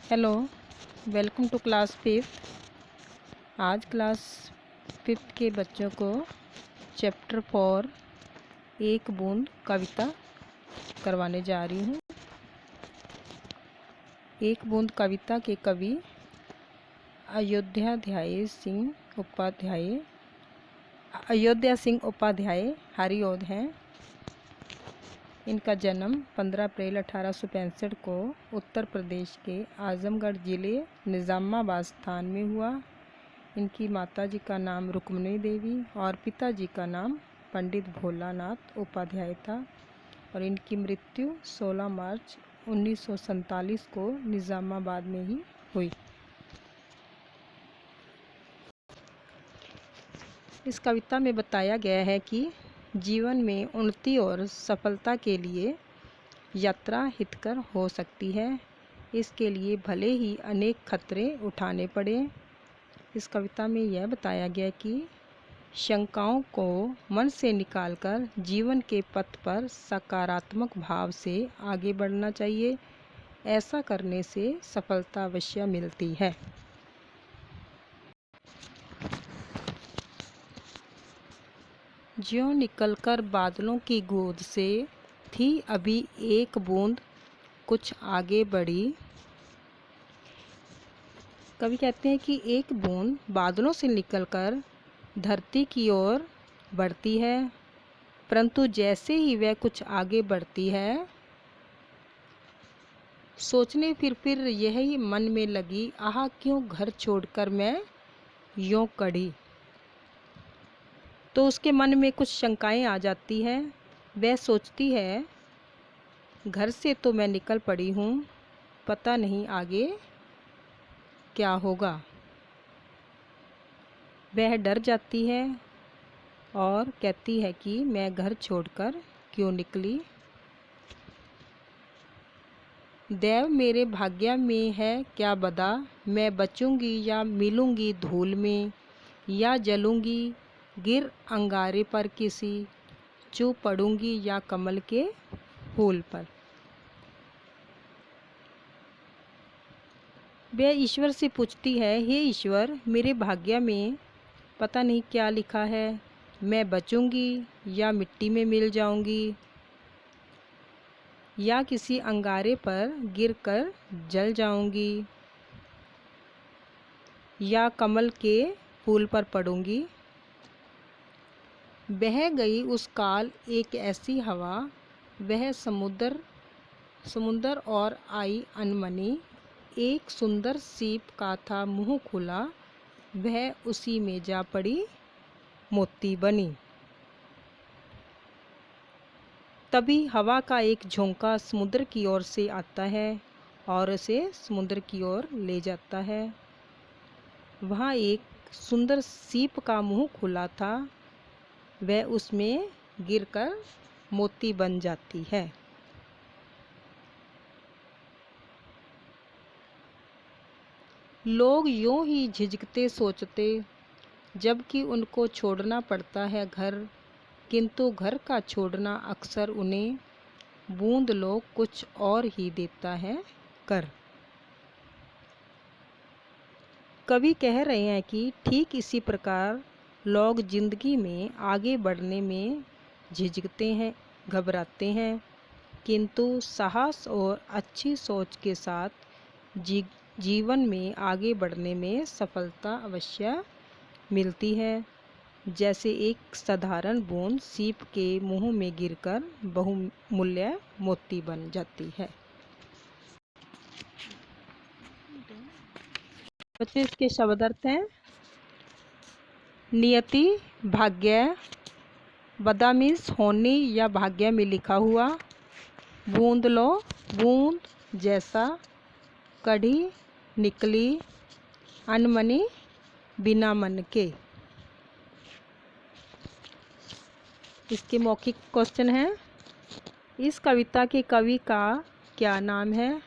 Hello, welcome to class fifth. आज class fifth के बच्चों को चैप्टर 4 एक बूंद कविता करवाने जा रही हूँ। एक बूंद कविता के कवि अयोध्या सिंह उपाध्याय हरिऔध हैं। इनका जन्म 15 अप्रैल 1865 को उत्तर प्रदेश के आजमगढ़ जिले निज़ामाबाद स्थान में हुआ। इनकी माताजी का नाम रुक्मिणी देवी और पिताजी का नाम पंडित भोलानाथ उपाध्याय था और इनकी मृत्यु 16 मार्च 1947 को निज़ामाबाद में ही हुई। इस कविता में बताया गया है कि जीवन में उन्नति और सफलता के लिए यात्रा हितकर हो सकती है। इसके लिए भले ही अनेक खतरे उठाने पड़े। इस कविता में यह बताया गया कि शंकाओं को मन से निकालकर जीवन के पथ पर सकारात्मक भाव से आगे बढ़ना चाहिए। ऐसा करने से सफलता अवश्य मिलती है। ज्यों निकलकर बादलों की गोद से थी अभी एक बूंद कुछ आगे बढ़ी। कवि कहते हैं कि एक बूंद बादलों से निकलकर धरती की ओर बढ़ती है, परंतु जैसे ही वह कुछ आगे बढ़ती है, सोचने फिर यही मन में लगी, आह क्यों घर छोड़कर मैं यूं कड़ी। तो उसके मन में कुछ शंकाएं आ जाती है। वह सोचती है घर से तो मैं निकल पड़ी हूँ, पता नहीं आगे क्या होगा। वह डर जाती है और कहती है कि मैं घर छोड़कर क्यों निकली। देव मेरे भाग्य में है क्या बदा, मैं बचूंगी या मिलूंगी धूल में, या जलूंगी गिर अंगारे पर किसी, चुप पड़ूंगी या कमल के फूल पर। वह ईश्वर से पूछती है, हे ईश्वर, मेरे भाग्य में पता नहीं क्या लिखा है, मैं बचूंगी या मिट्टी में मिल जाऊंगी, या किसी अंगारे पर गिरकर जल जाऊंगी, या कमल के फूल पर पड़ूंगी। बह गई उस काल एक ऐसी हवा, वह समुंदर और आई अनमनी, एक सुंदर सीप का था मुंह खुला, वह उसी में जा पड़ी मोती बनी। तभी हवा का एक झोंका समुद्र की ओर से आता है और उसे समुद्र की ओर ले जाता है। वहाँ एक सुंदर सीप का मुंह खुला था, वह उसमें गिरकर मोती बन जाती है। लोग यूं ही झिझकते सोचते, जबकि उनको छोड़ना पड़ता है घर, किंतु घर का छोड़ना अक्सर उन्हें बूंद लो कुछ और ही देता है कर। कवि कह रहे हैं कि ठीक इसी प्रकार लोग जिंदगी में आगे बढ़ने में झिझकते हैं, घबराते हैं, किंतु साहस और अच्छी सोच के साथ जीवन में आगे बढ़ने में सफलता अवश्य मिलती है। जैसे एक साधारण बूंद सीप के मुंह में गिरकर बहुमूल्य मोती बन जाती है। बच्चे इसके शब्द अर्थ हैं, नियति, भाग्य, बदामिस होने या भाग्य में लिखा हुआ, बूंद लो, बूंद जैसा, कढ़ी, निकली, अनमनी, बिना मन के। इसके मौखिक क्वेश्चन है, इस कविता के कवि का क्या नाम है?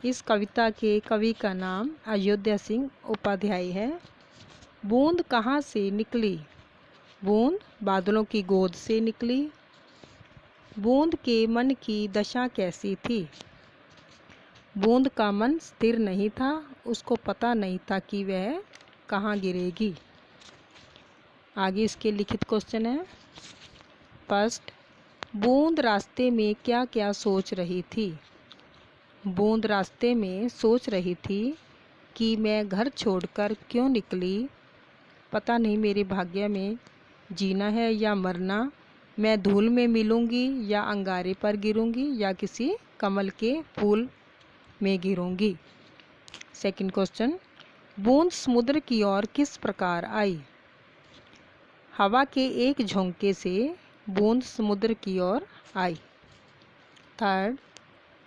इस कविता के कवि का नाम अयोध्या सिंह उपाध्याय है। बूंद कहाँ से निकली? बूंद बादलों की गोद से निकली। बूंद के मन की दशा कैसी थी? बूंद का मन स्थिर नहीं था, उसको पता नहीं था कि वह कहाँ गिरेगी। आगे इसके लिखित क्वेश्चन है। फर्स्ट, बूंद रास्ते में क्या क्या सोच रही थी? बूंद रास्ते में सोच रही थी कि मैं घर छोड़कर क्यों निकली, पता नहीं मेरे भाग्य में जीना है या मरना, मैं धूल में मिलूंगी या अंगारे पर गिरूंगी या किसी कमल के फूल में गिरूंगी। सेकंड क्वेश्चन, बूंद समुद्र की ओर किस प्रकार आई? हवा के एक झोंके से बूंद समुद्र की ओर आई। थर्ड,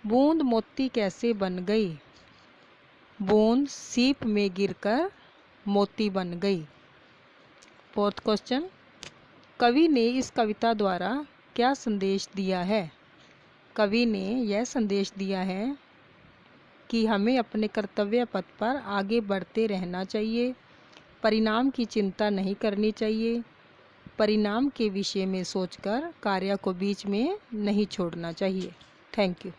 बूंद मोती कैसे बन गई? बूंद सीप में गिरकर मोती बन गई। फोर्थ क्वेश्चन, कवि ने इस कविता द्वारा क्या संदेश दिया है? कवि ने यह संदेश दिया है कि हमें अपने कर्तव्य पथ पर आगे बढ़ते रहना चाहिए, परिणाम की चिंता नहीं करनी चाहिए, परिणाम के विषय में सोचकर कार्य को बीच में नहीं छोड़ना चाहिए। Thank you.